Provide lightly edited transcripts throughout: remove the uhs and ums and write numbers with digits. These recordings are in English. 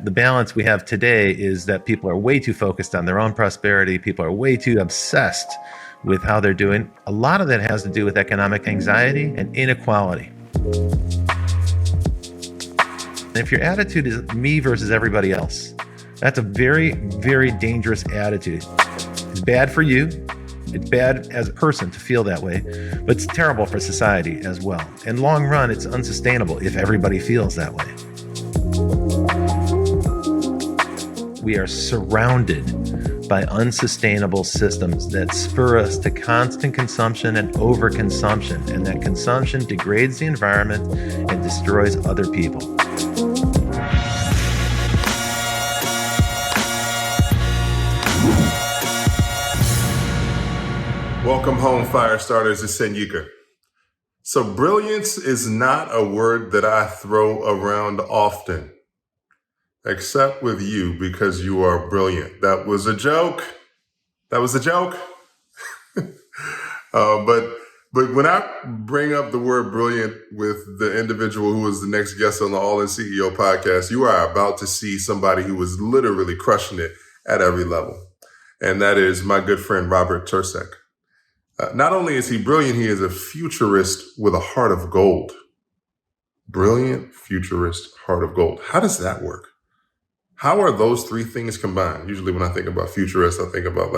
The balance we have today is that people are way too focused on their own prosperity. People are way too obsessed with how they're doing. A lot of that has to do with economic anxiety and inequality. And if your attitude is me versus everybody else, that's a very, very dangerous attitude. It's bad for you. It's bad as a person to feel that way, but it's terrible for society as well. In long run, it's unsustainable if everybody feels that way. We are surrounded by unsustainable systems that spur us to constant consumption and overconsumption, and that consumption degrades the environment and destroys other people. Welcome home, fire starters. It's Sanyika. So brilliance is not a word that I throw around often, except with you because you are brilliant. That was a joke. But when I bring up the word brilliant with the individual who was the next guest on the All In CEO podcast, you are about to see somebody who was literally crushing it at every level. And that is my good friend, Robert Tercek. Not only is he brilliant, he is a futurist with a heart of gold. Brilliant, futurist, heart of gold. How does that work? How are those three things combined? Usually when I think about futurists, I think about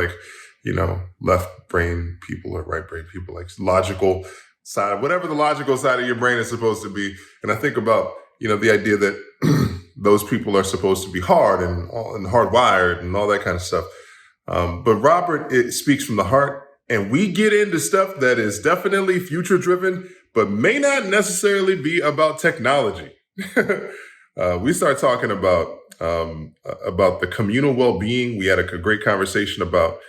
left brain people or right brain people, like logical side, whatever the logical side of your brain is supposed to be. And I think about, the idea that those people are supposed to be hard and hardwired and all that kind of stuff. But Robert, it speaks from the heart. And we get into stuff that is definitely future driven, but may not necessarily be about technology. We start talking about the communal well-being. We had a great conversation about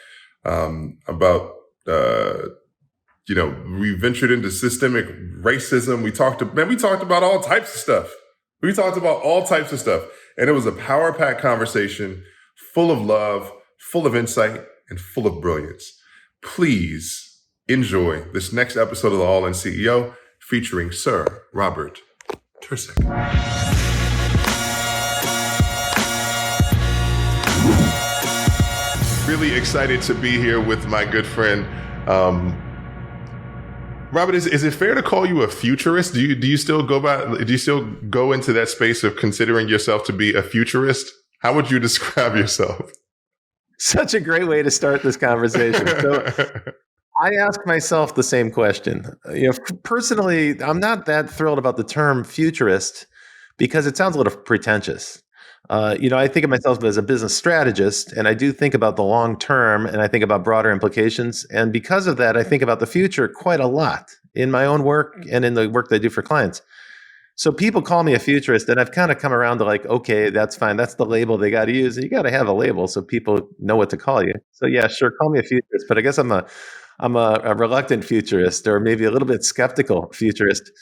we ventured into systemic racism. We talked about all types of stuff. And it was a power-packed conversation full of love, full of insight, and full of brilliance. Please enjoy this next episode of the All In CEO featuring Sir Robert Tercek. Really excited to be here with my good friend. Robert, is it fair to call you a futurist? Do you still go into that space of considering yourself to be a futurist? How would you describe yourself? Such a great way to start this conversation. So I ask myself the same question. Personally, I'm not that thrilled about the term futurist because it sounds a little pretentious. I think of myself as a business strategist, and I do think about the long term, and I think about broader implications. And because of that, I think about the future quite a lot in my own work and in the work that I do for clients. So people call me a futurist, and I've kind of come around to okay, that's fine. That's the label they got to use. You got to have a label so people know what to call you. So yeah, sure, call me a futurist. But I guess I'm a reluctant futurist, or maybe a little bit skeptical futurist.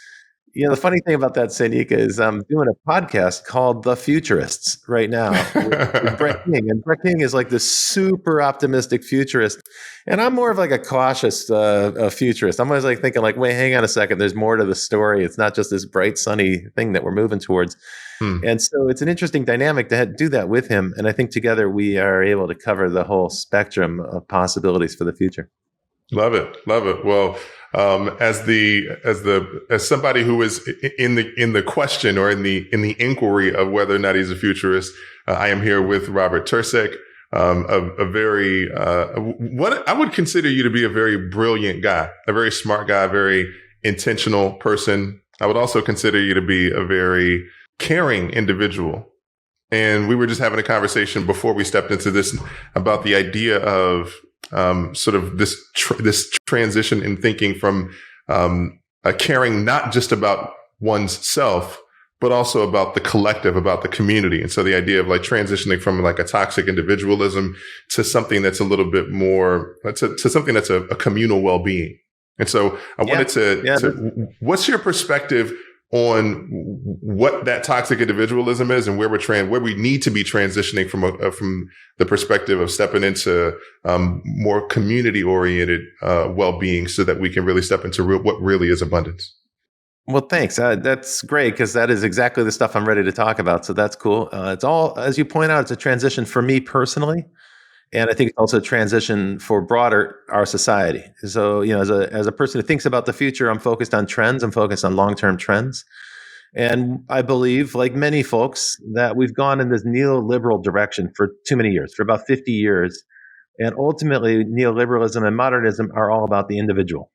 The funny thing about that, Sanyika, is I'm doing a podcast called The Futurists right now with Brett King. And Brett King is like this super optimistic futurist. And I'm more of a cautious futurist. I'm always thinking wait, hang on a second. There's more to the story. It's not just this bright, sunny thing that we're moving towards. And so it's an interesting dynamic to do that with him. And I think together we are able to cover the whole spectrum of possibilities for the future. Love it. Well, as somebody who is in the question or in the inquiry of whether or not he's a futurist, I am here with Robert Tercek, what I would consider you to be a very brilliant guy, a very smart guy, a very intentional person. I would also consider you to be a very caring individual. And we were just having a conversation before we stepped into this about the idea of sort of this transition in thinking from caring not just about one's self, but also about the collective, about the community. And so the idea of transitioning from a toxic individualism to something that's a little bit more, to something that's a communal well-being. And so I wanted to, what's your perspective on what that toxic individualism is and where we need to be transitioning from the perspective of stepping into more community oriented well-being so that we can really step into what really is abundance? Well, thanks. That's great because that is exactly the stuff I'm ready to talk about. So that's cool. It's all, as you point out, it's a transition for me personally, and I think it's also a transition for broader our society. So, as a person who thinks about the future, I'm focused on trends. I'm focused on long-term trends, and I believe, like many folks, that we've gone in this neoliberal direction for too many years, for about 50 years, and ultimately, neoliberalism and modernism are all about the individual.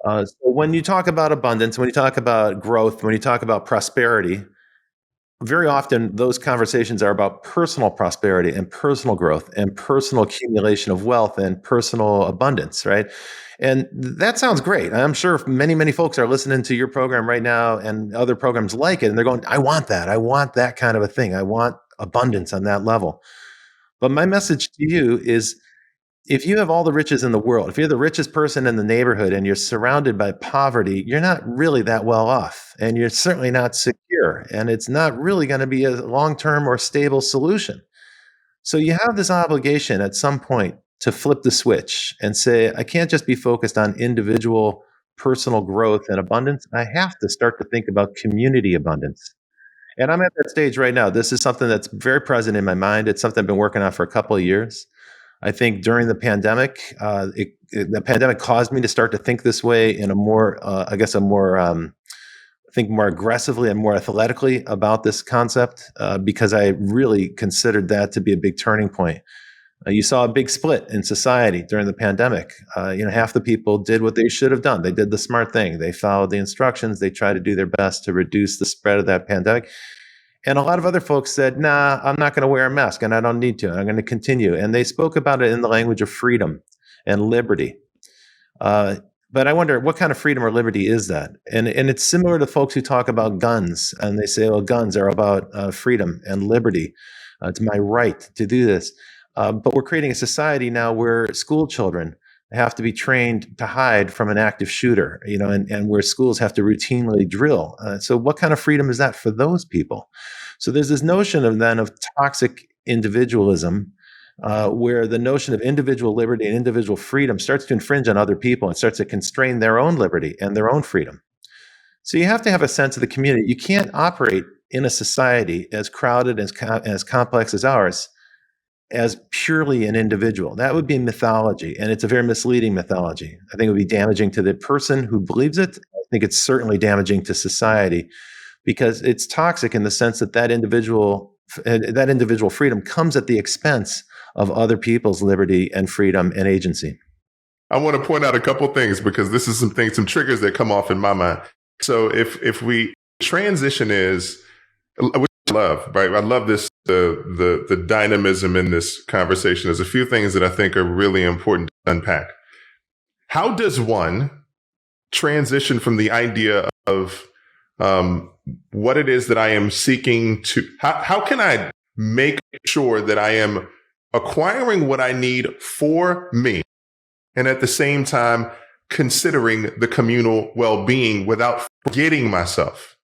So when you talk about abundance, when you talk about growth, when you talk about prosperity, very often those conversations are about personal prosperity and personal growth and personal accumulation of wealth and personal abundance, right? And that sounds great. I'm sure many, many folks are listening to your program right now and other programs like it, and they're going, I want that. I want that kind of a thing. I want abundance on that level. But my message to you is if you have all the riches in the world, if you're the richest person in the neighborhood and you're surrounded by poverty, you're not really that well off and you're certainly not secure. And it's not really going to be a long term or stable solution. So you have this obligation at some point to flip the switch and say, I can't just be focused on individual personal growth and abundance. I have to start to think about community abundance. And I'm at that stage right now. This is something that's very present in my mind. It's something I've been working on for a couple of years. I think during the pandemic, the pandemic caused me to start to think this way in a more, I guess, think more aggressively and more athletically about this concept because I really considered that to be a big turning point. You saw a big split in society during the pandemic. Half the people did what they should have done. They did the smart thing. They followed the instructions. They tried to do their best to reduce the spread of that pandemic. And a lot of other folks said, nah, I'm not going to wear a mask and I don't need to. I'm going to continue. And they spoke about it in the language of freedom and liberty. But I wonder what kind of freedom or liberty is that? And it's similar to folks who talk about guns and they say, well, guns are about freedom and liberty. It's my right to do this. But we're creating a society now where school children have to be trained to hide from an active shooter, and where schools have to routinely drill. So what kind of freedom is that for those people? So there's this notion of toxic individualism, where the notion of individual liberty and individual freedom starts to infringe on other people and starts to constrain their own liberty and their own freedom. So you have to have a sense of the community. You can't operate in a society as crowded, as complex as ours, as purely an individual. That would be mythology, and it's a very misleading mythology. I think it would be damaging to the person who believes it. I think it's certainly damaging to society because it's toxic in the sense that individual freedom comes at the expense of other people's liberty and freedom and agency. I want to point out a couple things because this is some triggers that come off in my mind. So if we transition is, which I love, right? I love this, the dynamism in this conversation. There's a few things that I think are really important to unpack. How does one transition from the idea of what it is that I am seeking to, how can I make sure that I am acquiring what I need for me and at the same time considering the communal well-being without forgetting myself?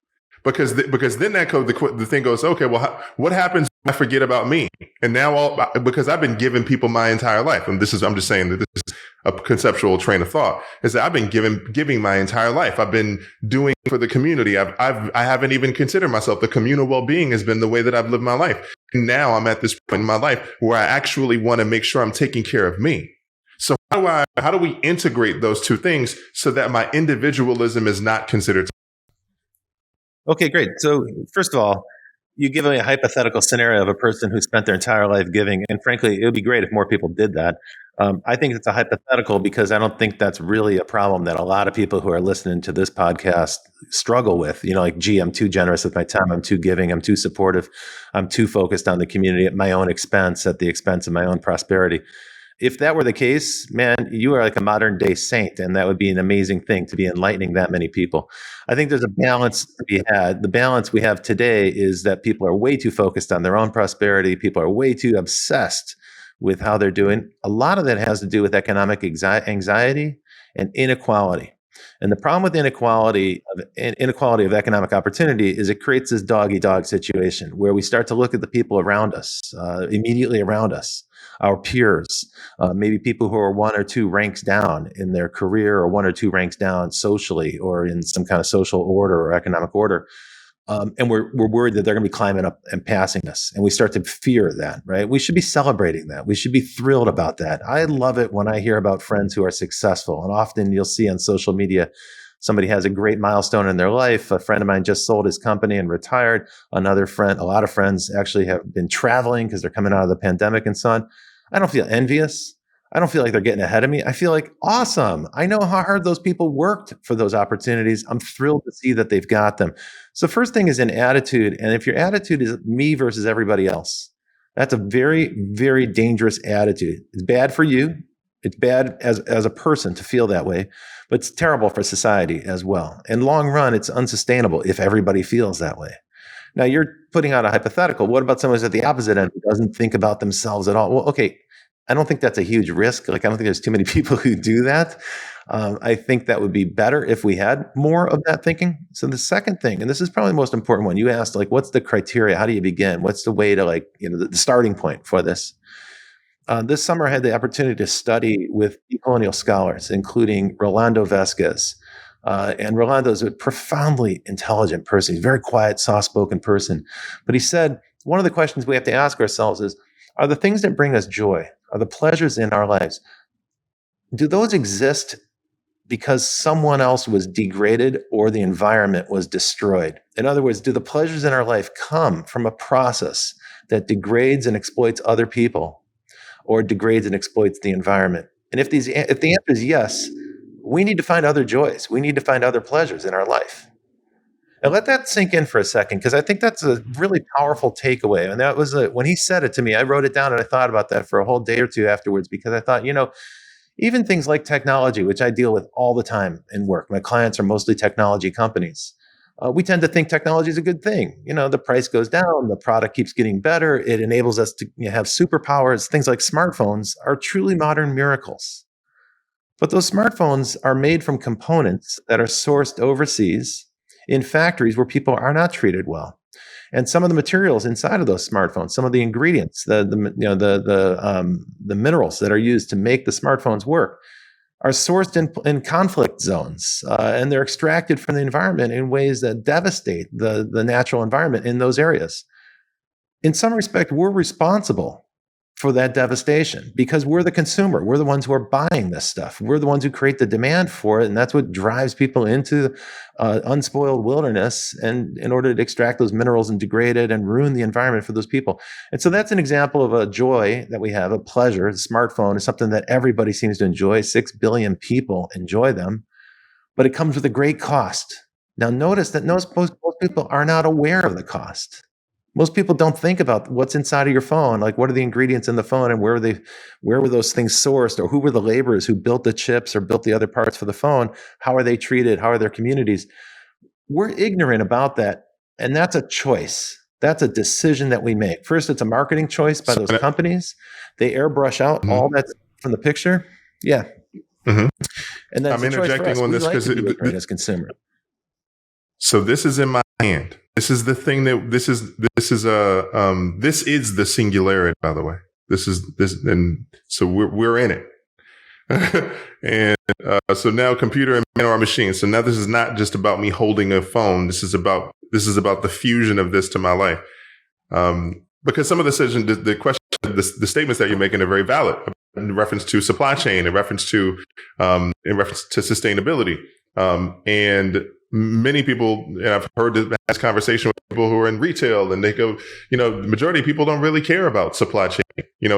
Because then the thing goes, okay, well, what happens when I forget about me? And now because I've been giving people my entire life, and I'm just saying that this is a conceptual train of thought, is that I've been giving my entire life. I've been doing for the community. I haven't even considered myself. The communal well-being has been the way that I've lived my life. And now I'm at this point in my life where I actually want to make sure I'm taking care of me. So how do we integrate those two things so that my individualism is not considered? Okay, great. So first of all, you give me a hypothetical scenario of a person who spent their entire life giving, and frankly, it would be great if more people did that. I think it's a hypothetical because I don't think that's really a problem that a lot of people who are listening to this podcast struggle with. Like, gee, I'm too generous with my time. I'm too giving. I'm too supportive. I'm too focused on the community at my own expense, at the expense of my own prosperity. If that were the case, man, you are like a modern day saint, and that would be an amazing thing to be enlightening that many people. I think there's a balance to be had. The balance we have today is that people are way too focused on their own prosperity. People are way too obsessed with how they're doing. A lot of that has to do with economic anxiety and inequality. And the problem with inequality of economic opportunity is it creates this dog-eat-dog situation where we start to look at the people around us, immediately around us, our peers, maybe people who are one or two ranks down in their career or one or two ranks down socially or in some kind of social order or economic order. And we're worried that they're going to be climbing up and passing us. And we start to fear that, right? We should be celebrating that. We should be thrilled about that. I love it when I hear about friends who are successful. And often you'll see on social media, somebody has a great milestone in their life. A friend of mine just sold his company and retired. Another friend, a lot of friends actually have been traveling because they're coming out of the pandemic and so on. I don't feel envious. I don't feel like they're getting ahead of me. I feel like, awesome. I know how hard those people worked for those opportunities. I'm thrilled to see that they've got them. So first thing is an attitude. And if your attitude is me versus everybody else, that's a very, very dangerous attitude. It's bad for you. It's bad as a person to feel that way, but it's terrible for society as well. In long run, it's unsustainable if everybody feels that way. Now you're putting out a hypothetical. What about someone who's at the opposite end who doesn't think about themselves at all? Well, okay, I don't think that's a huge risk. Like, I don't think there's too many people who do that. I think that would be better if we had more of that thinking. So the second thing, and this is probably the most important one, you asked, like, what's the criteria? How do you begin? What's the way to, like, the starting point for this? This summer I had the opportunity to study with decolonial scholars, including Rolando Vasquez. And Rolando is a profoundly intelligent person. He's a very quiet, soft-spoken person. But he said, one of the questions we have to ask ourselves is, are the things that bring us joy, are the pleasures in our lives, do those exist because someone else was degraded or the environment was destroyed? In other words, do the pleasures in our life come from a process that degrades and exploits other people or degrades and exploits the environment? And if the answer is yes, we need to find other joys. We need to find other pleasures in our life. And let that sink in for a second, because I think that's a really powerful takeaway. And that was when he said it to me, I wrote it down and I thought about that for a whole day or two afterwards, because I thought, even things like technology, which I deal with all the time in work, my clients are mostly technology companies. We tend to think technology is a good thing. The price goes down, the product keeps getting better. It enables us to have superpowers. Things like smartphones are truly modern miracles. But those smartphones are made from components that are sourced overseas in factories where people are not treated well. And some of the materials inside of those smartphones, some of the ingredients, the minerals that are used to make the smartphones work are sourced in conflict zones, and they're extracted from the environment in ways that devastate the natural environment in those areas. In some respect, we're responsible for that devastation because we're the consumer. We're the ones who are buying this stuff. We're the ones who create the demand for it, and that's what drives people into unspoiled wilderness and in order to extract those minerals and degrade it and ruin the environment for those people. And so that's an example of a joy that we have, a pleasure. The smartphone is something that everybody seems to enjoy. 6 billion people enjoy them, but it comes with a great cost. Now notice that most people are not aware of the cost. Most people don't think about what's inside of your phone, like what are the ingredients in the phone and where were those things sourced, or who were the laborers who built the chips or built the other parts for the phone? How are they treated? How are their communities? We're ignorant about that, and that's a choice. That's a decision that we make. First, it's a marketing choice by those companies. They airbrush out all that's from the picture. Yeah. Mm-hmm. And then I'm interjecting on this because as consumer. So this is in my hand. This is the thing that this is the singularity, by the way. And so we're in it. And so now computer and man are machines. So now this is not just about me holding a phone. This is about the fusion of this to my life. Because some of the decisions, the question, the statements that you're making are very valid in reference to supply chain, in reference to sustainability, and many people, and I've heard this conversation with people who are in retail, and they go, the majority of people don't really care about supply chain.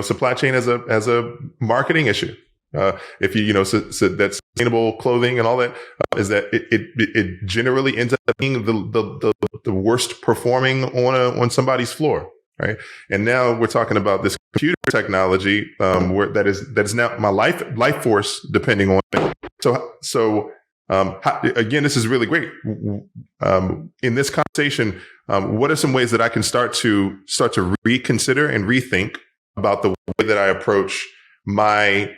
Supply chain as a marketing issue. If so that sustainable clothing and all that is that it generally ends up being the worst performing on somebody's floor, right? And now we're talking about this computer technology, where that is now my life force depending on it. So. Again, this is really great. In this conversation, what are some ways that I can start to reconsider and rethink about the way that I approach my,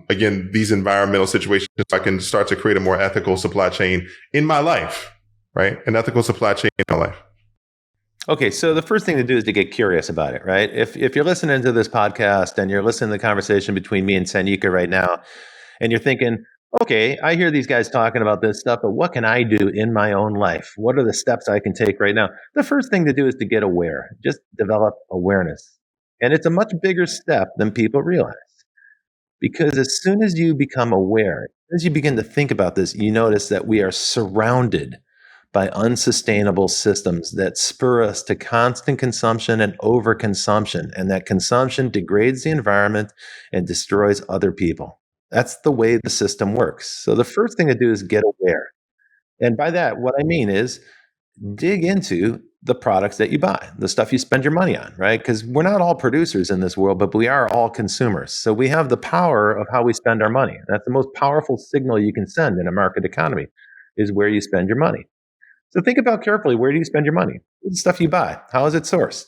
again, these environmental situations so I can start to create a more ethical supply chain in my life, right? An ethical supply chain in my life. Okay, so the first thing to do is to get curious about it, right? If you're listening to this podcast and you're listening to the conversation between me and Sanyika right now, and you're thinking, okay, I hear these guys talking about this stuff, but what can I do in my own life? What are the steps I can take right now? The first thing to do is to get aware, just develop awareness. And it's a much bigger step than people realize. Because as soon as you become aware, as you begin to think about this, you notice that we are surrounded by unsustainable systems that spur us to constant consumption and overconsumption. And that consumption degrades the environment and destroys other people. That's the way the system works. So the first thing to do is get aware. And by that, what I mean is dig into the products that you buy, the stuff you spend your money on, right? Because we're not all producers in this world, but we are all consumers. So we have the power of how we spend our money. That's the most powerful signal you can send in a market economy, is where you spend your money. So think about carefully, where do you spend your money? The stuff you buy, how is it sourced?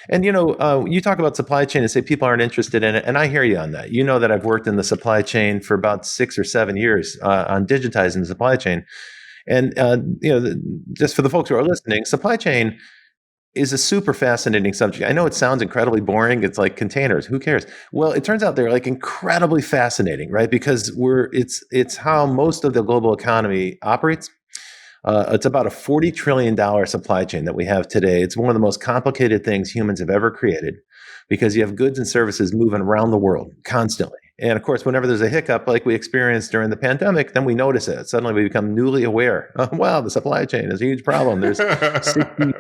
And you talk about supply chain and say people aren't interested in it, and I hear you on that. You know that I've worked in the supply chain for about 6 or 7 years on digitizing the supply chain. And just for the folks who are listening, supply chain is a super fascinating subject. I know it sounds incredibly boring. It's like containers. Who cares? Well, it turns out they're like incredibly fascinating, right? Because it's how most of the global economy operates. It's about a $40 trillion supply chain that we have today. It's one of the most complicated things humans have ever created because you have goods and services moving around the world constantly. And of course, whenever there's a hiccup like we experienced during the pandemic, then we notice it. Suddenly we become newly aware. Oh, wow, the supply chain is a huge problem. There's 60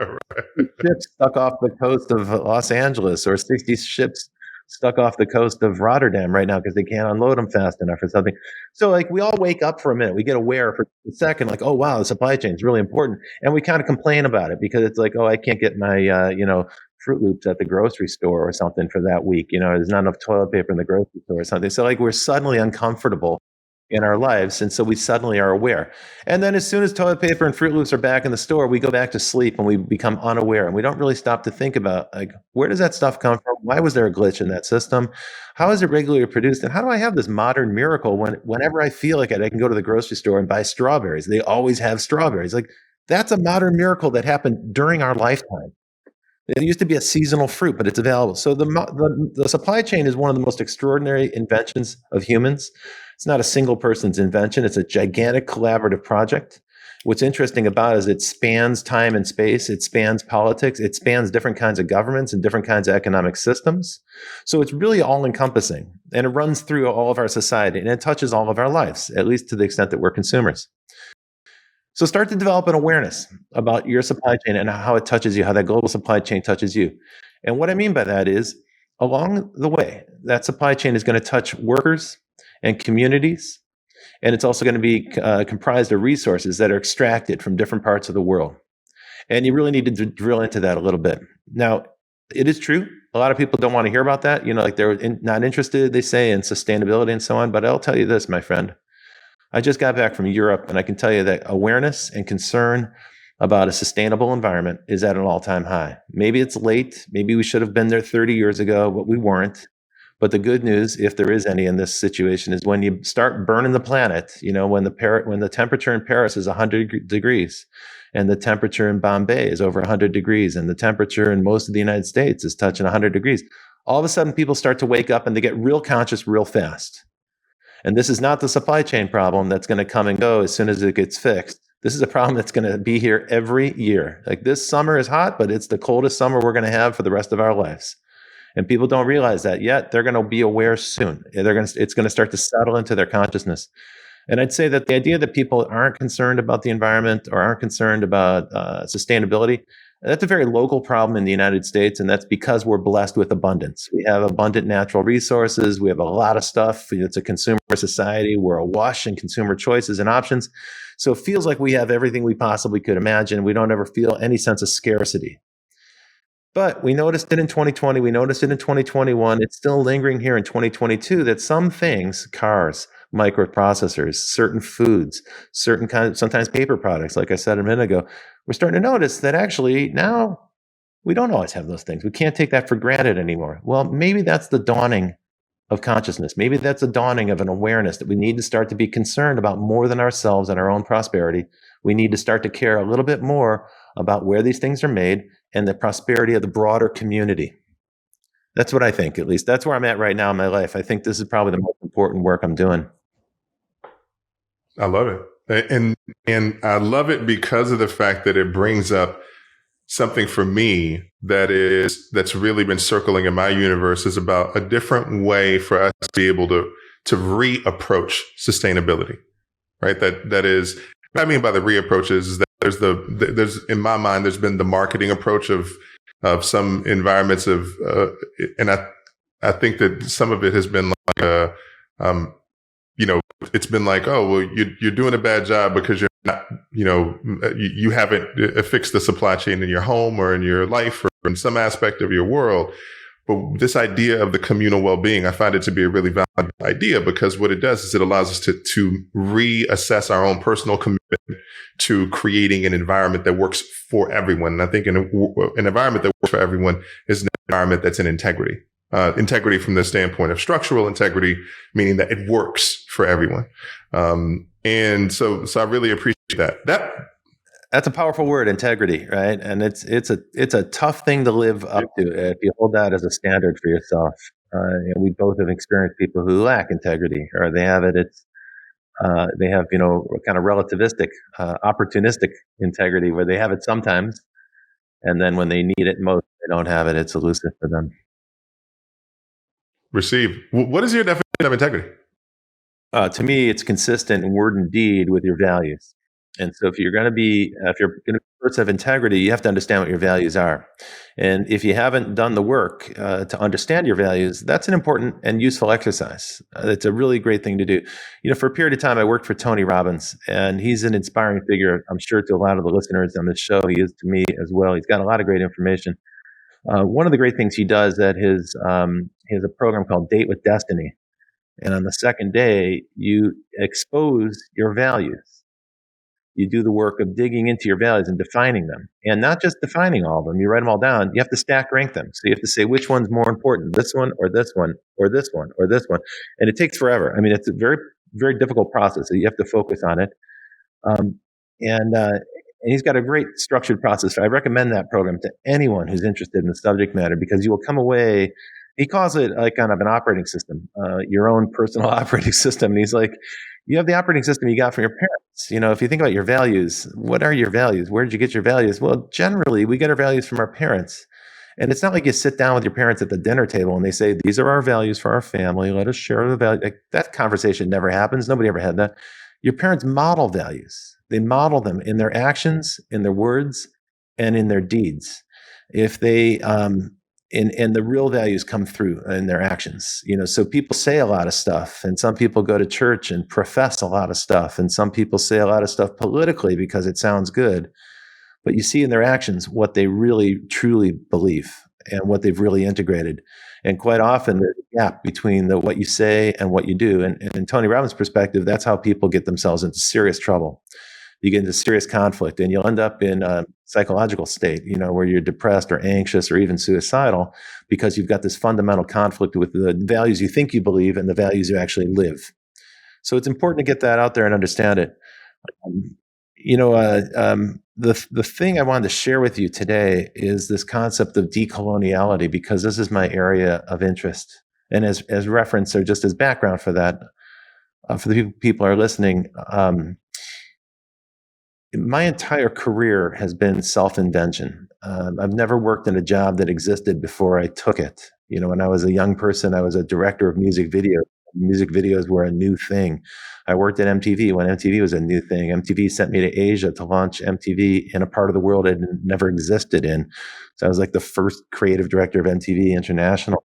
ships stuck off the coast of Los Angeles or 60 ships stuck off the coast of Rotterdam right now because they can't unload them fast enough or something. So like we all wake up for a minute, we get aware for a second, like, oh wow, the supply chain is really important. And we kind of complain about it because it's like, oh, I can't get my Fruit Loops at the grocery store or something for that week. There's not enough toilet paper in the grocery store or something. So like we're suddenly uncomfortable in our lives. And so we suddenly are aware. And then as soon as toilet paper and Fruit Loops are back in the store, we go back to sleep and we become unaware. And we don't really stop to think about, like, where does that stuff come from? Why was there a glitch in that system? How is it regularly produced? And how do I have this modern miracle whenever I feel like it, I can go to the grocery store and buy strawberries? They always have strawberries. Like, that's a modern miracle that happened during our lifetime. It used to be a seasonal fruit, but it's available. So the supply chain is one of the most extraordinary inventions of humans. It's not a single person's invention. It's a gigantic collaborative project. What's interesting about it is it spans time and space. It spans politics. It spans different kinds of governments and different kinds of economic systems. So it's really all encompassing, and it runs through all of our society, and it touches all of our lives, at least to the extent that we're consumers. So start to develop an awareness about your supply chain and how it touches you, how that global supply chain touches you. And what I mean by that is, along the way, that supply chain is going to touch workers and communities, and it's also going to be comprised of resources that are extracted from different parts of the world. And you really need to drill into that a little bit. Now, it is true. A lot of people don't want to hear about that. Like they're not interested, they say, in sustainability and so on. But I'll tell you this, my friend. I just got back from Europe, and I can tell you that awareness and concern about a sustainable environment is at an all-time high. Maybe it's late. Maybe we should have been there 30 years ago, but we weren't. But the good news, if there is any in this situation, is when you start burning the planet, when the temperature in Paris is 100 degrees, and the temperature in Bombay is over 100 degrees, and the temperature in most of the United States is touching 100 degrees, all of a sudden people start to wake up and they get real conscious real fast. And this is not the supply chain problem that's going to come and go as soon as it gets fixed. This is a problem that's going to be here every year. Like, this summer is hot, but it's the coldest summer we're going to have for the rest of our lives. And people don't realize that yet. They're going to be aware soon. It's going to start to settle into their consciousness. And I'd say that the idea that people aren't concerned about the environment or aren't concerned about sustainability, that's a very local problem in the United States, and that's because we're blessed with abundance. We have abundant natural resources. We have a lot of stuff. It's a consumer society. We're awash in consumer choices and options. So it feels like we have everything we possibly could imagine. We don't ever feel any sense of scarcity. But we noticed it in 2020. We noticed it in 2021. It's still lingering here in 2022 that some things, cars, microprocessors, certain foods, certain kinds, sometimes paper products, like I said a minute ago, we're starting to notice that actually now we don't always have those things. We can't take that for granted anymore. Well, maybe that's the dawning of consciousness. Maybe that's a dawning of an awareness that we need to start to be concerned about more than ourselves and our own prosperity. We need to start to care a little bit more about where these things are made and the prosperity of the broader community. That's what I think, at least. That's where I'm at right now in my life. I think this is probably the most important work I'm doing. I love it. And I love it because of the fact that it brings up something for me that's really been circling in my universe, is about a different way for us to be able to reapproach sustainability, right? That is, what I mean by the reapproach is that there's in my mind, there's been the marketing approach of some environments and I think that some of it has been like it's been like, oh, well, you're doing a bad job because you're not, you haven't fixed the supply chain in your home or in your life or in some aspect of your world. But this idea of the communal well-being, I find it to be a really valid idea, because what it does is it allows us to reassess our own personal commitment to creating an environment that works for everyone. And I think an environment that works for everyone is an environment that's in integrity. Integrity from the standpoint of structural integrity, meaning that it works for everyone. And so I really appreciate that. That's a powerful word, integrity, right? And it's a tough thing to live up to if you hold that as a standard for yourself. And we both have experienced people who lack integrity, or they have they have kind of relativistic, opportunistic integrity, where they have it sometimes, and then when they need it most, they don't have it. It's elusive for them. Receive. What is your definition of integrity? To me, it's consistent in word and deed with your values. And so if you're going to be a person of integrity, you have to understand what your values are. And if you haven't done the work to understand your values, that's an important and useful exercise. It's a really great thing to do. For a period of time, I worked for Tony Robbins, and he's an inspiring figure, I'm sure, to a lot of the listeners on this show. He is to me as well. He's got a lot of great information. One of the great things he does at he has a program called Date with Destiny. And on the second day, you expose your values. You do the work of digging into your values and defining them, and not just defining all of them. You write them all down. You have to stack rank them. So you have to say which one's more important, this one or this one or this one or this one. And it takes forever. I mean, it's a very, very difficult process. So you have to focus on it. And he's got a great structured process. I recommend that program to anyone who's interested in the subject matter, because you will come away. He calls it like kind of an operating system, your own personal operating system. And he's like, you have the operating system you got from your parents. If you think about your values, what are your values? Where did you get your values? Well, generally, we get our values from our parents. And it's not like you sit down with your parents at the dinner table and they say, these are our values for our family. Let us share the value. Like, that conversation never happens. Nobody ever had that. Your parents model values. They model them in their actions, in their words, and in their deeds. If they and the real values come through in their actions. So people say a lot of stuff, and some people go to church and profess a lot of stuff, and some people say a lot of stuff politically because it sounds good. But you see in their actions what they really truly believe and what they've really integrated. And quite often there's a gap between what you say and what you do. And in Tony Robbins' perspective, that's how people get themselves into serious trouble. You get into serious conflict, and you'll end up in a psychological state, where you're depressed or anxious or even suicidal, because you've got this fundamental conflict with the values you think you believe and the values you actually live. So it's important to get that out there and understand it. The thing I wanted to share with you today is this concept of decoloniality, because this is my area of interest. And as reference, or just as background for that, for the people who are listening, my entire career has been self-invention. I've never worked in a job that existed before I took it. When I was a young person, I was a director of music videos. Music videos were a new thing. I worked at MTV when MTV was a new thing. MTV sent me to Asia to launch MTV in a part of the world it never existed in. So I was like the first creative director of MTV International.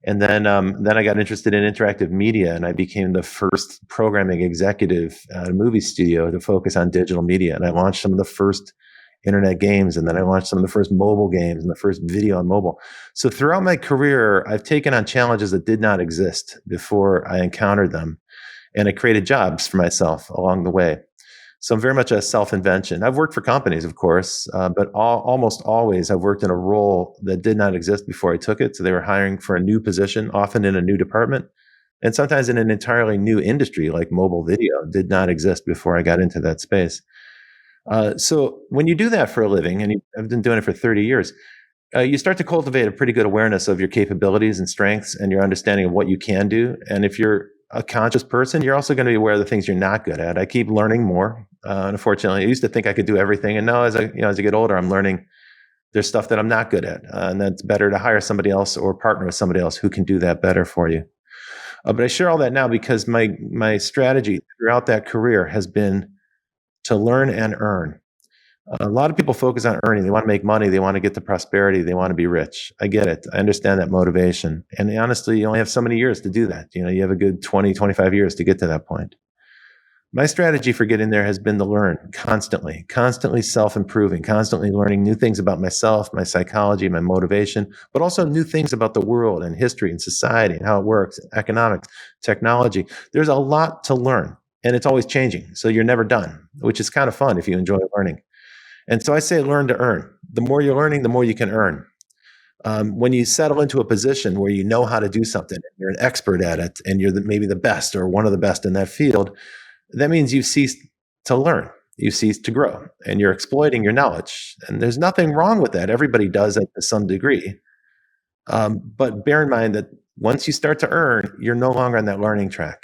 And then I got interested in interactive media, and I became the first programming executive at a movie studio to focus on digital media. And I launched some of the first internet games, and then I launched some of the first mobile games and the first video on mobile. So throughout my career, I've taken on challenges that did not exist before I encountered them, and I created jobs for myself along the way. So I'm very much a self-invention. I've worked for companies, of course, but almost always I've worked in a role that did not exist before I took it. So they were hiring for a new position, often in a new department, and sometimes in an entirely new industry like mobile video did not exist before I got into that space. So when you do that for a living, and I've been doing it for 30 years, you start to cultivate a pretty good awareness of your capabilities and strengths and your understanding of what you can do. And if you're a conscious person, you're also going to be aware of the things you're not good at. I keep learning more. Unfortunately, I used to think I could do everything, and now as I get older, I'm learning there's stuff that I'm not good at, and that's better to hire somebody else or partner with somebody else who can do that better for you. But I share all that now because my strategy throughout that career has been to learn and earn. A lot of people focus on earning. They want to make money. They want to get to prosperity. They want to be rich. I get it. I understand that motivation. And honestly, you only have so many years to do that. You have a good 20, 25 years to get to that point. My strategy for getting there has been to learn constantly self-improving, constantly learning new things about myself, my psychology, my motivation, but also new things about the world and history and society and how it works, economics, technology. There's a lot to learn, and it's always changing. So you're never done, which is kind of fun if you enjoy learning. And so I say learn to earn. The more you're learning, the more you can earn. When you settle into a position where you know how to do something, and you're an expert at it, and you're maybe the best or one of the best in that field, that means you've ceased to learn. You've ceased to grow, and you're exploiting your knowledge. And there's nothing wrong with that. Everybody does it to some degree. But bear in mind that once you start to earn, you're no longer on that learning track.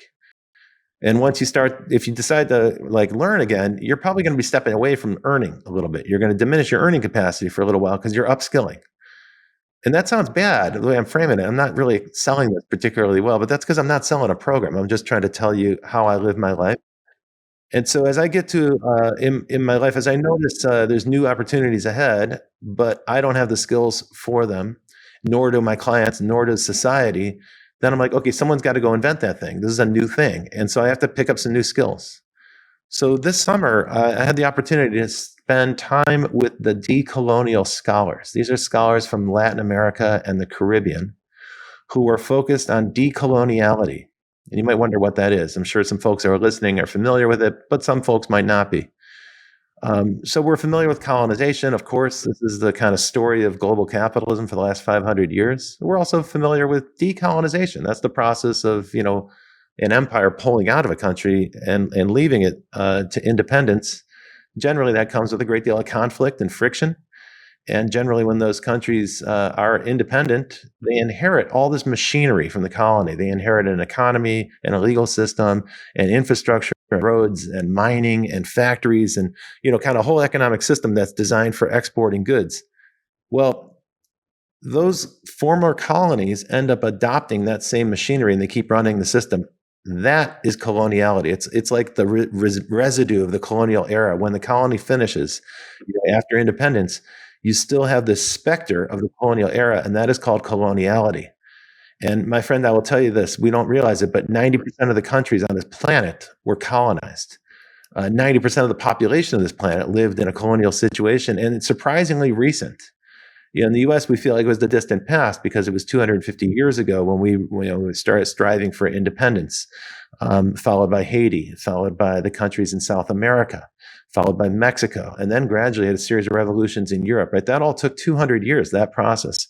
And once you start, if you decide to learn again, you're probably going to be stepping away from earning a little bit. You're going to diminish your earning capacity for a little while because you're upskilling. And that sounds bad the way I'm framing it. I'm not really selling this particularly well, but that's because I'm not selling a program. I'm just trying to tell you how I live my life. And so as I get to in my life, as I notice there's new opportunities ahead, but I don't have the skills for them, nor do my clients, nor does society, then I'm like, okay, someone's got to go invent that thing. This is a new thing. And so I have to pick up some new skills. So this summer, I had the opportunity to spend time with the decolonial scholars. These are scholars from Latin America and the Caribbean who were focused on decoloniality. And you might wonder what that is. I'm sure some folks that are listening are familiar with it, but some folks might not be. So we're familiar with colonization. Of course, this is the kind of story of global capitalism for the last 500 years. We're also familiar with decolonization. That's the process of, an empire pulling out of a country and leaving it to independence. Generally, that comes with a great deal of conflict and friction. And generally, when those countries are independent, they inherit all this machinery from the colony. They inherit an economy and a legal system and infrastructure, and roads and mining and factories and, kind of a whole economic system that's designed for exporting goods. Well, those former colonies end up adopting that same machinery and they keep running the system. That is coloniality. It's like the residue of the colonial era. When the colony finishes after independence, you still have this specter of the colonial era, and that is called coloniality. And my friend, I will tell you this, we don't realize it, but 90% of the countries on this planet were colonized. 90% of the population of this planet lived in a colonial situation, and it's surprisingly recent. In the US, we feel like it was the distant past because it was 250 years ago when we started striving for independence, followed by Haiti, followed by the countries in South America, followed by Mexico, and then gradually had a series of revolutions in Europe, right? That all took 200 years, that process.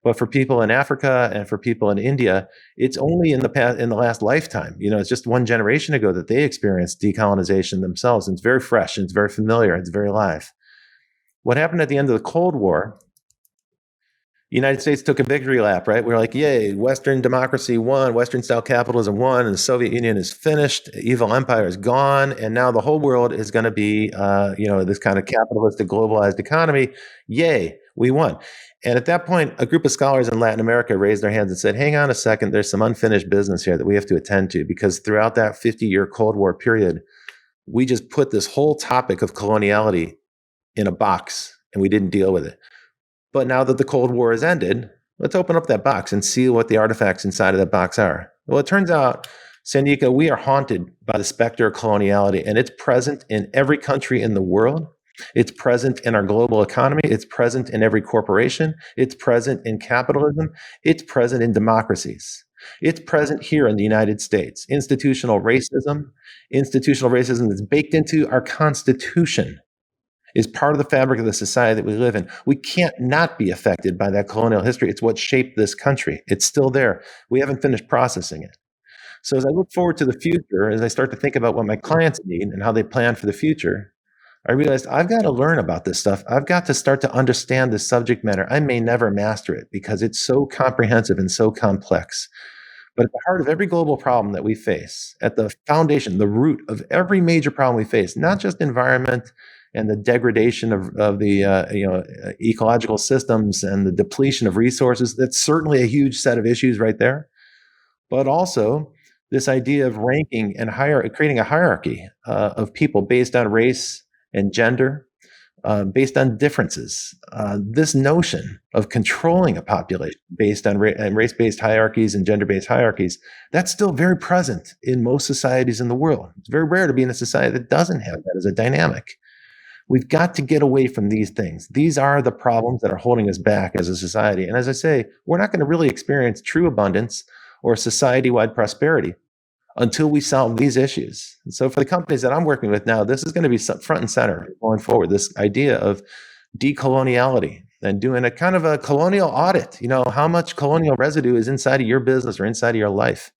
But for people in Africa and for people in India, it's only in the last lifetime. It's just one generation ago that they experienced decolonization themselves. And it's very fresh, and it's very familiar, and it's very live. What happened at the end of the Cold War, the United States took a victory lap, right? We're like, yay, Western democracy won, Western style capitalism won, and the Soviet Union is finished, evil empire is gone, and now the whole world is going to be, this kind of capitalistic, globalized economy. Yay, we won. And at that point, a group of scholars in Latin America raised their hands and said, hang on a second, there's some unfinished business here that we have to attend to, because throughout that 50-year Cold War period, we just put this whole topic of coloniality in a box, and we didn't deal with it. But now that the Cold War has ended, let's open up that box and see what the artifacts inside of that box are. Well, it turns out, Sanyika, we are haunted by the specter of coloniality, and it's present in every country in the world. It's present in our global economy. It's present in every corporation. It's present in capitalism. It's present in democracies. It's present here in the United States. Institutional racism that's baked into our Constitution, is part of the fabric of the society that we live in. We can't not be affected by that colonial history. It's what shaped this country. It's still there. We haven't finished processing it. So as I look forward to the future, as I start to think about what my clients need and how they plan for the future, I realized I've got to learn about this stuff. I've got to start to understand the subject matter. I may never master it because it's so comprehensive and so complex. But at the heart of every global problem that we face, at the foundation, the root of every major problem we face, not just environment and the degradation of the ecological systems and the depletion of resources, that's certainly a huge set of issues right there. But also this idea of ranking and creating a hierarchy of people based on race and gender, based on differences. This notion of controlling a population based on race-based hierarchies and gender-based hierarchies, that's still very present in most societies in the world. It's very rare to be in a society that doesn't have that as a dynamic. We've got to get away from these things. These are the problems that are holding us back as a society. And as I say, we're not going to really experience true abundance or society-wide prosperity until we solve these issues. And so for the companies that I'm working with now, this is going to be front and center going forward, this idea of decoloniality and doing a kind of a colonial audit. How much colonial residue is inside of your business or inside of your life?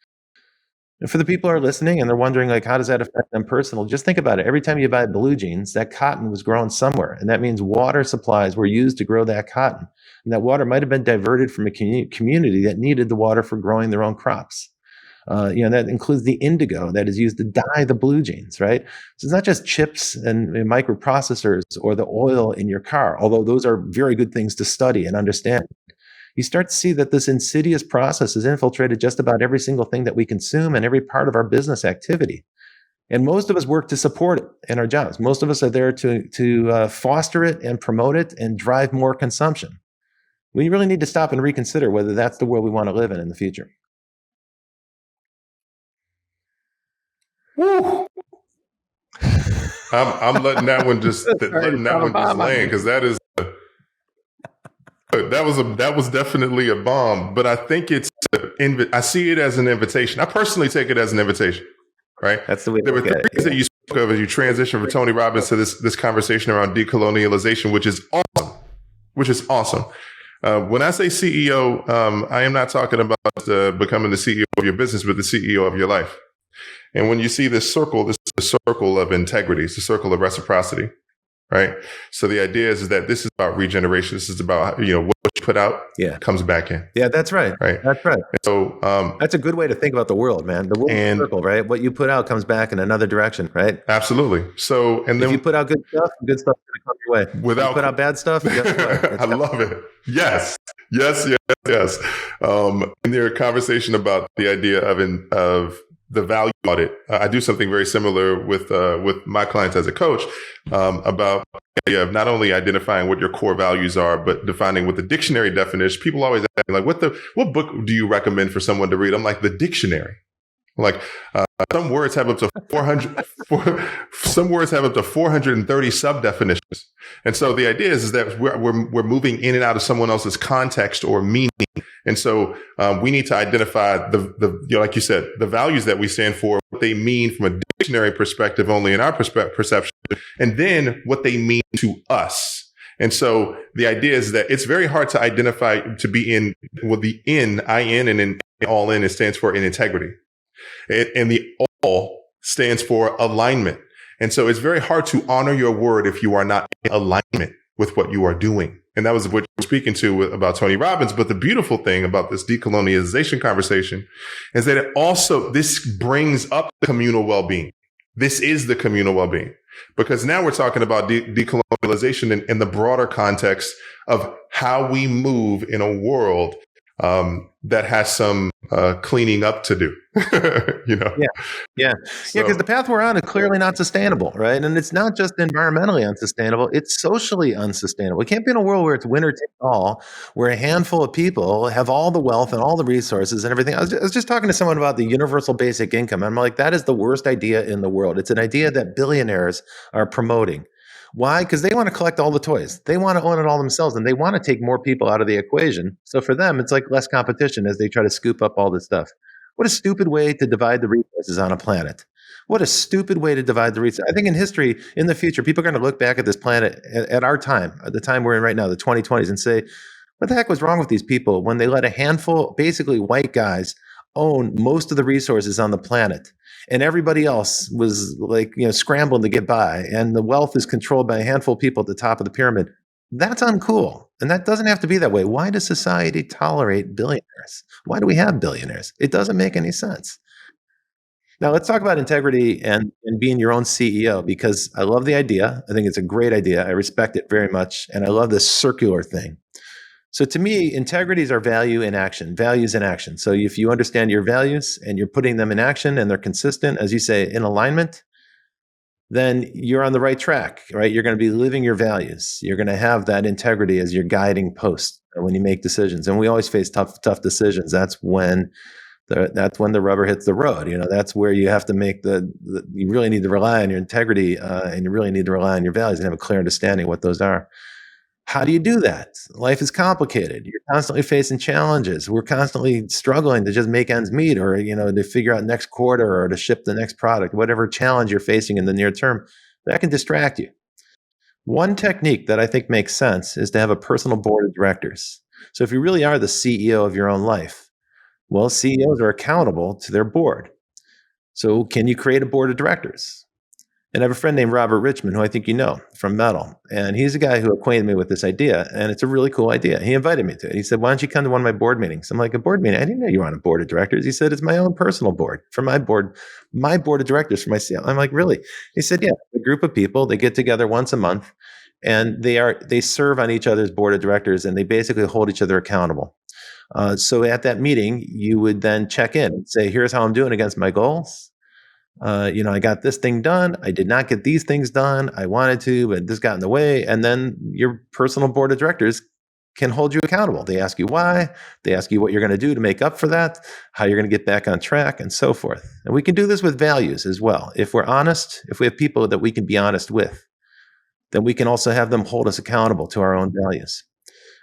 And for the people who are listening and they're wondering, how does that affect them personally? Just think about it. Every time you buy blue jeans, that cotton was grown somewhere. And that means water supplies were used to grow that cotton. And that water might have been diverted from a community that needed the water for growing their own crops. That includes the indigo that is used to dye the blue jeans, right? So it's not just chips and microprocessors or the oil in your car, although those are very good things to study and understand. You start to see that this insidious process has infiltrated just about every single thing that we consume and every part of our business activity. And most of us work to support it in our jobs. Most of us are there to foster it and promote it and drive more consumption. We really need to stop and reconsider whether that's the world we want to live in the future. Woo. I'm letting that one just land because that is that was definitely a bomb. But I think I see it as an invitation. I personally take it as an invitation. Right. That's the way. There were three things that you spoke of as you transition from Tony Robbins to this conversation around decolonialization, which is awesome. When I say CEO, I am not talking about becoming the CEO of your business, but the CEO of your life. And when you see this is the circle of integrity. It's the circle of reciprocity, right? So the idea is that this is about regeneration. This is about, what you put out comes back in. Yeah, that's right. Right. That's right. So that's a good way to think about the world, man. The world is a circle, right? What you put out comes back in another direction, right? Absolutely. So, and then if you put out good stuff is going to come your way. If you put out bad stuff, guess what? I love it. Yes. In their conversation about the idea of the value audit, I do something very similar with my clients as a coach about the idea of not only identifying what your core values are, but defining what the dictionary definition. People always ask me, like, what book do you recommend for someone to read? I'm like, the dictionary. Like some words have up to 400. Some words have up to 430 sub definitions. And so the idea is that we're moving in and out of someone else's context or meaning. And so we need to identify the like you said, the values that we stand for, what they mean from a dictionary perspective, only in our perception, and then what they mean to us. And so the idea is that it's very hard to identify, to be in with the in, I-N, and in all in, it stands for in integrity. And the all stands for alignment. And so it's very hard to honor your word if you are not in alignment with what you are doing. And that was what you're speaking to about Tony Robbins. But the beautiful thing about this decolonialization conversation is that this brings up the communal well-being. This is the communal well-being, because now we're talking about decolonialization in the broader context of how we move in a world that has some cleaning up to do. Yeah. Because the path we're on is clearly not sustainable, right? And it's not just environmentally unsustainable; it's socially unsustainable. We can't be in a world where it's winner take all, where a handful of people have all the wealth and all the resources and everything. I was just talking to someone about the universal basic income. I'm like, that is the worst idea in the world. It's an idea that billionaires are promoting. Why? Because they want to collect all the toys. They want to own it all themselves, and they want to take more people out of the equation. So for them, it's like less competition as they try to scoop up all this stuff. What a stupid way to divide the resources on a planet. What a stupid way to divide the resources. I think in history, in the future, people are going to look back at this planet at our time, at the time we're in right now, the 2020s, and say, what the heck was wrong with these people when they let a handful, basically white guys, own most of the resources on the planet? And everybody else was like, scrambling to get by. And the wealth is controlled by a handful of people at the top of the pyramid. That's uncool. And that doesn't have to be that way. Why does society tolerate billionaires? Why do we have billionaires? It doesn't make any sense. Now, let's talk about integrity and being your own CEO, because I love the idea. I think it's a great idea. I respect it very much. And I love this circular thing. So to me, integrity is our value in action, values in action. So if you understand your values and you're putting them in action and they're consistent, as you say, in alignment, then you're on the right track, right? You're going to be living your values. You're going to have that integrity as your guiding post when you make decisions. And we always face tough decisions. That's when the rubber hits the road. That's where you have to make you really need to rely on your integrity and you really need to rely on your values and have a clear understanding of what those are. How do you do that? Life is complicated. You're constantly facing challenges. We're constantly struggling to just make ends meet or, to figure out next quarter or to ship the next product, whatever challenge you're facing in the near term, that can distract you. One technique that I think makes sense is to have a personal board of directors. So if you really are the CEO of your own life, well, CEOs are accountable to their board. So can you create a board of directors? And I have a friend named Robert Richmond, who I think you know from Metal. And he's a guy who acquainted me with this idea. And it's a really cool idea. He invited me to it. He said, why don't you come to one of my board meetings? I'm like, a board meeting? I didn't know you were on a board of directors. He said, it's my own personal board for my board of directors for my CEO. I'm like, really? He said, yeah, a group of people, they get together once a month and they serve on each other's board of directors and they basically hold each other accountable. So at that meeting, you would then check in and say, here's how I'm doing against my goals. I got this thing done. I did not get these things done. I wanted to, but this got in the way. And then your personal board of directors can hold you accountable. They ask you why. They ask you what you're going to do to make up for that, how you're going to get back on track, and so forth. And we can do this with values as well. If we're honest, if we have people that we can be honest with, then we can also have them hold us accountable to our own values.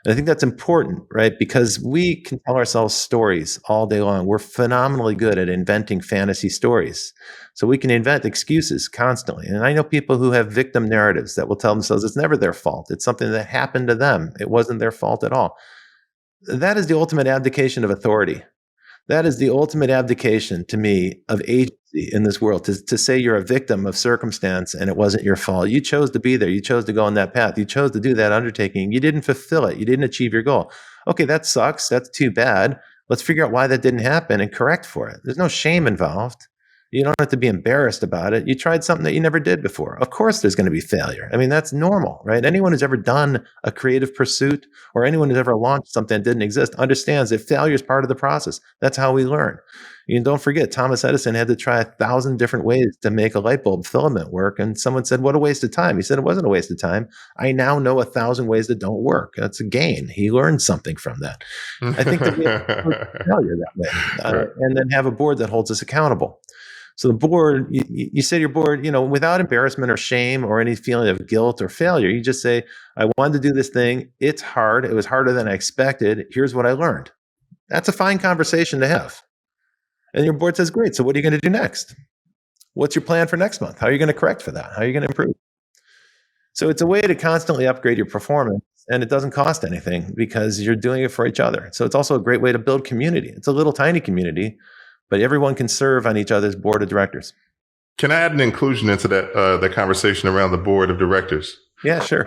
And I think that's important, right? Because we can tell ourselves stories all day long. We're phenomenally good at inventing fantasy stories. So we can invent excuses constantly. And I know people who have victim narratives that will tell themselves it's never their fault. It's something that happened to them. It wasn't their fault at all. That is the ultimate abdication of authority. That is the ultimate abdication to me of agency in this world, to say you're a victim of circumstance and it wasn't your fault. You chose to be there. You chose to go on that path. You chose to do that undertaking. You didn't fulfill it. You didn't achieve your goal. Okay, that sucks. That's too bad. Let's figure out why that didn't happen and correct for it. There's no shame involved. You don't have to be embarrassed about it. You tried something that you never did before. Of course, there's going to be failure. I mean, that's normal, right? Anyone who's ever done a creative pursuit or anyone who's ever launched something that didn't exist understands that failure is part of the process. That's how we learn. And don't forget, Thomas Edison had to try 1,000 different ways to make a light bulb filament work. And someone said, what a waste of time. He said, it wasn't a waste of time. I now know 1,000 ways that don't work. That's a gain. He learned something from that. I think that we have to failure that way. And then have a board that holds us accountable. So the board, you say to your board, without embarrassment or shame or any feeling of guilt or failure, you just say, I wanted to do this thing. It's hard. It was harder than I expected. Here's what I learned. That's a fine conversation to have. And your board says, great. So what are you going to do next? What's your plan for next month? How are you going to correct for that? How are you going to improve? So it's a way to constantly upgrade your performance. And it doesn't cost anything because you're doing it for each other. So it's also a great way to build community. It's a little tiny community, but everyone can serve on each other's board of directors. Can I add an inclusion into that conversation around the board of directors? Yeah, sure.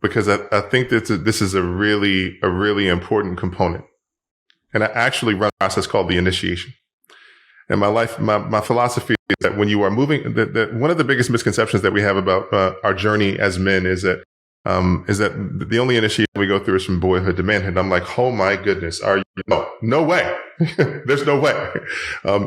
Because I think that this is a really important component. And I actually run a process called the initiation. And my philosophy is that when you are moving, that one of the biggest misconceptions that we have about our journey as men is that the only initiation we go through is from boyhood to manhood. I'm like, oh my goodness, no way. There's no way.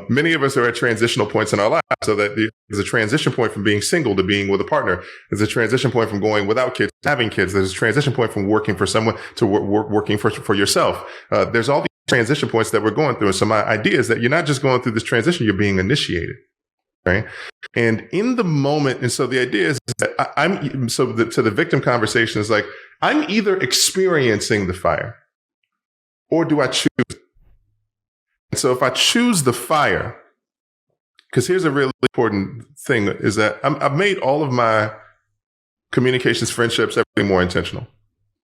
Many of us are at transitional points in our lives, so that there's a transition point from being single to being with a partner. There's a transition point from going without kids to having kids. There's a transition point from working for someone to working for yourself. There's all these transition points that we're going through. And so my idea is that you're not just going through this transition, you're being initiated. right? And in the moment, and so the idea is that to the victim conversation is like, I'm either experiencing the fire or do I choose? And so if I choose the fire, because here's a really important thing is that I've made all of my communications, friendships, everything more intentional,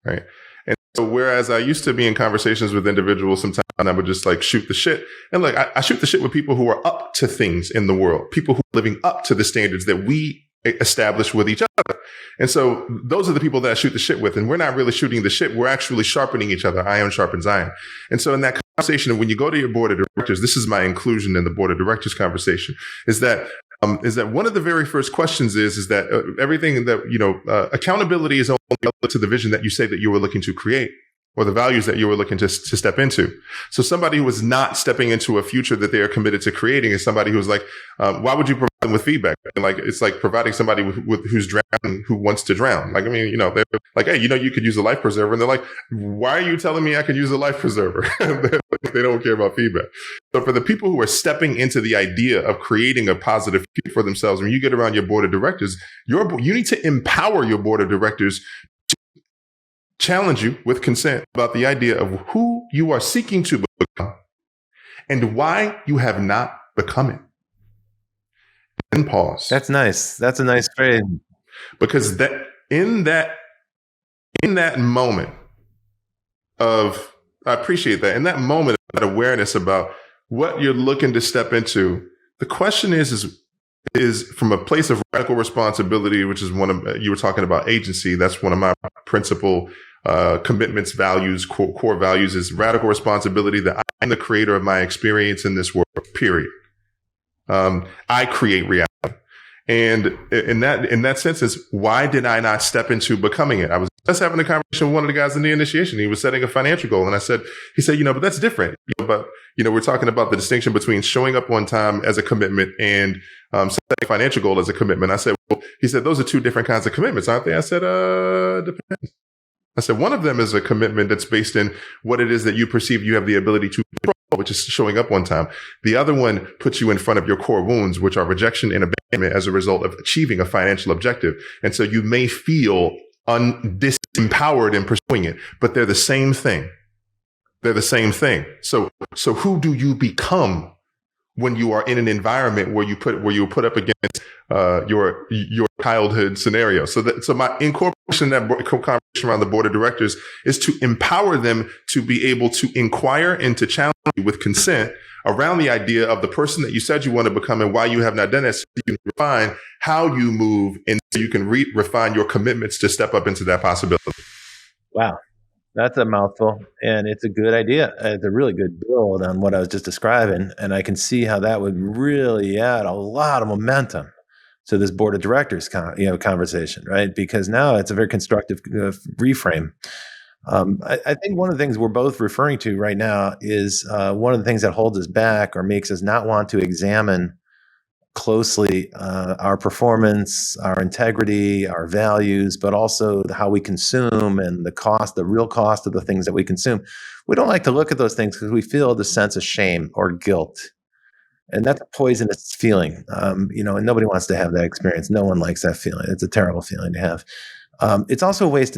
right? And so whereas I used to be in conversations with individuals, sometimes I would just like shoot the shit. And like I shoot the shit with people who are up to things in the world, people who are living up to the standards that we establish with each other. And so those are the people that I shoot the shit with. And we're not really shooting the shit. We're actually sharpening each other. Iron sharpens iron. And so in that conversation, when you go to your board of directors, this is my inclusion in the board of directors conversation, is that one of the very first questions is that everything that, accountability is only relative to the vision that you say that you were looking to create, or the values that you were looking to step into. So somebody who is not stepping into a future that they are committed to creating is somebody who's like, why would you provide them with feedback? And like, it's like providing somebody who's drowning, who wants to drown. Like, I mean, they're like, hey, you could use a life preserver. And they're like, why are you telling me I could use a life preserver? They don't care about feedback. So for the people who are stepping into the idea of creating a positive future for themselves, when you get around your board of directors, you need to empower your board of directors, challenge you with consent about the idea of who you are seeking to become and why you have not become it. And pause. That's nice. That's a nice phrase. Because that in that moment of, I appreciate that, in that moment of that awareness about what you're looking to step into, the question is from a place of radical responsibility, which is one of, you were talking about agency. That's one of my principal commitments, values, core values is radical responsibility, that I'm the creator of my experience in this world, period. I create reality. And in that sense is, why did I not step into becoming it? I was just having a conversation with one of the guys in the initiation. He was setting a financial goal. And he said, but that's different. But we're talking about the distinction between showing up on time as a commitment and setting a financial goal as a commitment. I said, he said, those are two different kinds of commitments, aren't they? I said, depends. I said, one of them is a commitment that's based in what it is that you perceive you have the ability to control, which is showing up on time. The other one puts you in front of your core wounds, which are rejection and abandonment as a result of achieving a financial objective. And so you may feel disempowered in pursuing it, but they're the same thing. They're the same thing. So who do you become when you are in an environment where you put up against your childhood scenario? So my incorporation in that conversation around the board of directors is to empower them to be able to inquire and to challenge you with consent around the idea of the person that you said you want to become and why you have not done that, so you can refine how you move and so you can refine your commitments to step up into that possibility. Wow. That's a mouthful, and it's a good idea. It's a really good build on what I was just describing, and I can see how that would really add a lot of momentum to this board of directors conversation, right? Because now it's a very constructive reframe. I think one of the things we're both referring to right now is one of the things that holds us back or makes us not want to examine closely our performance, our integrity, our values, but also how we consume and the real cost of the things that we consume. We don't like to look at those things because we feel the sense of shame or guilt. And that's a poisonous feeling, and nobody wants to have that experience. No one likes that feeling. It's a terrible feeling to have. It's also a waste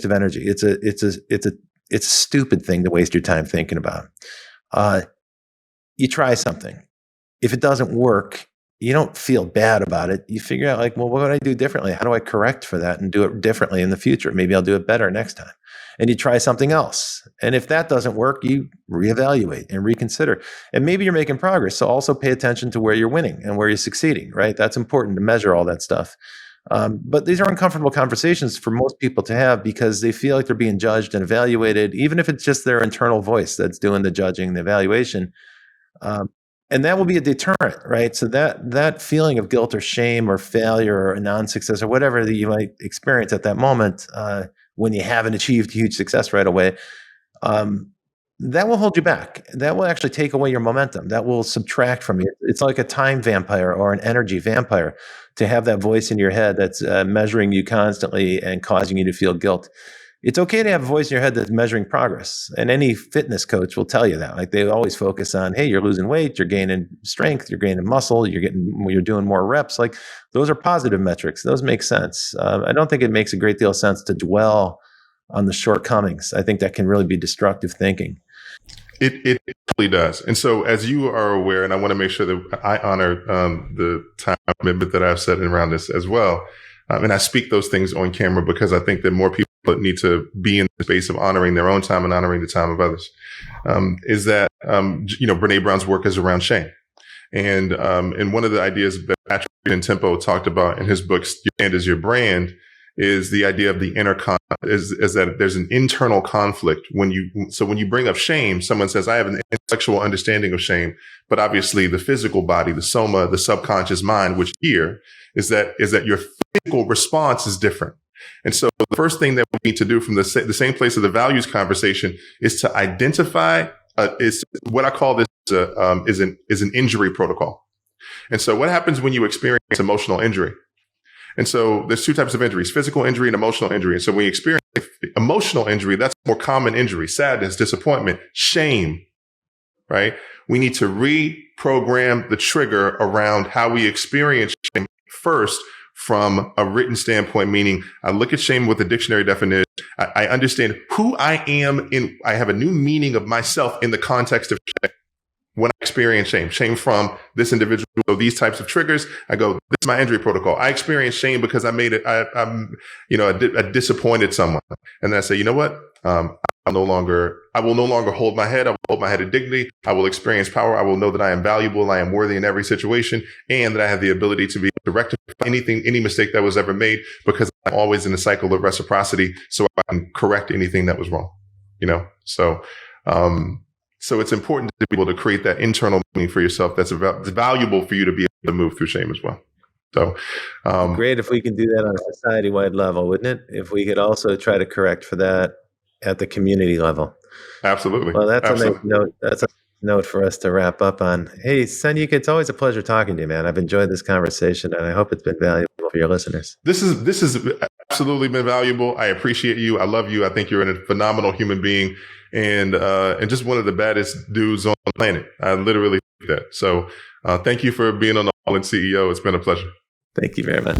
of energy. It's a stupid thing to waste your time thinking about. You try something. If it doesn't work, you don't feel bad about it. You figure out what would I do differently? How do I correct for that and do it differently in the future? Maybe I'll do it better next time. And you try something else. And if that doesn't work, you reevaluate and reconsider. And maybe you're making progress. So also pay attention to where you're winning and where you're succeeding, right? That's important to measure all that stuff. But these are uncomfortable conversations for most people to have because they feel like they're being judged and evaluated, even if it's just their internal voice that's doing the judging, the evaluation. And that will be a deterrent, right? So that feeling of guilt or shame or failure or non-success or whatever that you might experience at that moment when you haven't achieved huge success right away, that will hold you back. That will actually take away your momentum. That will subtract from you. It's like a time vampire or an energy vampire to have that voice in your head that's measuring you constantly and causing you to feel guilt. it's okay to have a voice in your head that's measuring progress. And any fitness coach will tell you that. Like they always focus on, hey, you're losing weight, you're gaining strength, you're gaining muscle, you're doing more reps. Like those are positive metrics. Those make sense. I don't think it makes a great deal of sense to dwell on the shortcomings. I think that can really be destructive thinking. It really does. And so as you are aware, and I want to make sure that I honor the time commitment that I've set around this as well. And I speak those things on camera because I think that more people need to be in the space of honoring their own time and honoring the time of others. Is that, Brene Brown's work is around shame. And one of the ideas that Patrick Tempo talked about in his book, Your Brand is Your Brand, is the idea of the is that there's an internal conflict when you bring up shame, someone says, I have an intellectual understanding of shame, but obviously the physical body, the soma, the subconscious mind, which here is that your physical response is different. And so the first thing that we need to do from the same place of the values conversation is to identify, is what I call this is an injury protocol. And so what happens when you experience emotional injury? And so there's two types of injuries, physical injury and emotional injury. And so when you experience emotional injury, that's a more common injury, sadness, disappointment, shame, right? We need to reprogram the trigger around how we experience shame first from a written standpoint, meaning I look at shame with a dictionary definition. I understand who I am I have a new meaning of myself in the context of shame. When I experience shame from this individual, so these types of triggers, I go, this is my injury protocol. I experience shame because I made it. I disappointed someone. And then I say, you know what? I will no longer hold my head. I will hold my head in dignity. I will experience power. I will know that I am valuable. I am worthy in every situation, and that I have the ability to be able to rectify any mistake that was ever made, because I'm always in a cycle of reciprocity. So I can correct anything that was wrong, So it's important to be able to create that internal meaning for yourself that's valuable for you to be able to move through shame as well. So great if we can do that on a society-wide level, wouldn't it? If we could also try to correct for that at the community level. Absolutely. Well, that's Absolutely. a nice note. That's a note for us to wrap up on. Hey, Sanyika, it's always a pleasure talking to you, man. I've enjoyed this conversation, and I hope it's been valuable for your listeners. This has absolutely been valuable. I appreciate you. I love you. I think you're a phenomenal human being, and just one of the baddest dudes on the planet. I literally think that. So thank you for being on the All In CEO. It's been a pleasure. Thank you very much.